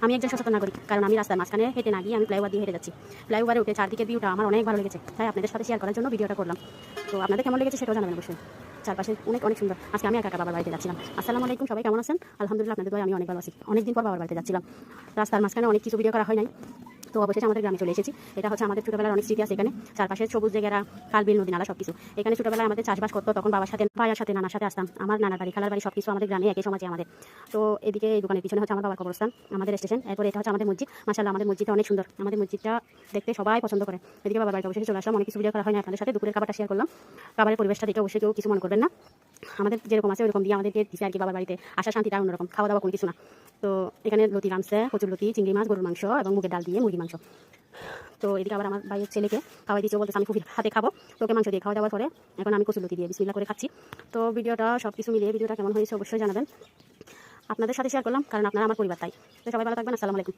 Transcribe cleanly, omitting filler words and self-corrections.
আমি একজন সচেতন নাগরিক, কারণ আমি রাস্তার মাঝখানে হেঁটে না গিয়ে আমি ফ্লাইওভার দিয়ে হেঁটে যাচ্ছি। ফ্লাইওভারে উঠে চারদিকের ভিউটা আমার অনেক ভালো লেগেছে, তাই আপনাদের সাথে শেয়ার করার জন্য ভিডিওটা করলাম। তো আপনাদের কেমন লেগেছে সেটাও জানাবেন অবশ্যই। চারপাশে অনেক অনেক সুন্দর। আজকে আমি একা বাবার বাড়িতে যাচ্ছিলাম। আসসালামু আলাইকুম, সবাই কেমন আছেন? আলহামদুলিল্লাহ, আপনাদের দোয়ায় আমি অনেক ভালো আছি। অনেকদিন পর বাবার বাড়িতে যাচ্ছিলাম। রাস্তার মাঝখানে অনেক কিছু ভিডিও করা হয় নাই, তো অবশেষে আমাদের গ্রামে চলে এসেছি। এটা হচ্ছে আমাদের ছোটবেলার অনেক স্মৃতি আছে এখানে। চারপাশে সবুজ জায়গারা, খাল বিল নদী নালা সবকিছু। এখানে ছোটবেলায় আমাদের চাষবাস করতো, তখন বাবার সাথে ভাইয়ের সাথে নানার সাথে আসতাম। আমার নানার বাড়ি খালার বাড়ি সবকিছু আমাদের গ্রামে একই সমাজে আমাদের। তো এদিকে এই দোকানের পিছনে হচ্ছে আমার বাবার কবরস্থান, আমাদের স্টেশন। এরপরে এটা হচ্ছে আমাদের মসজিদ। মাশাআল্লাহ, আমাদের মসজিদটা অনেক সুন্দর। আমাদের মসজিদটা দেখতে সবাই পছন্দ করে। এদিকে বাবার বাড়িতে অবশেষে চলে আসলাম। অনেক কিছু ভিডিও করা হয় না আপনাদের সাথে, দুপুরের খাবারটা শেয়ার করলাম। খাবারের পরিবেশটা দেখে অবশ্যই কেউ কিছু মনে করবেন না। আমাদের যেরকম আছে ওরকম দিয়ে আমাদেরকে দিচ্ছে আর কি। বাবার বাড়িতে আসা শান্তিটা অন্যরকম, খাওয়া দাওয়া কোনো কিছু না। তো এখানে লতি রামছে, কচুর লতি, চিংড়ি মাছ, গরুর মাংস এবং মুগের ডাল দিয়ে মুরগি মাংস। তো এদিকে আবার আমার ভাইয়ের ছেলেকে খাওয়াই দিয়েছে, বলতেছে আমি ফুফির হাতে খাবো। তোকে মাংস দিয়ে খাওয়া দাওয়ার পরে এখন আমি কচুরলতি দিয়ে বিসমিল্লাহ করে খাচ্ছি। তো ভিডিওটা সব কিছু মিলিয়ে ভিডিওটা কেমন হয়েছে অবশ্যই জানাবেন। আপনাদের সাথে শেয়ার করলাম কারণ আপনারা আমার পরিবার, তাই। তো সবাই ভালো থাকবেন। আসসালামু আলাইকুম।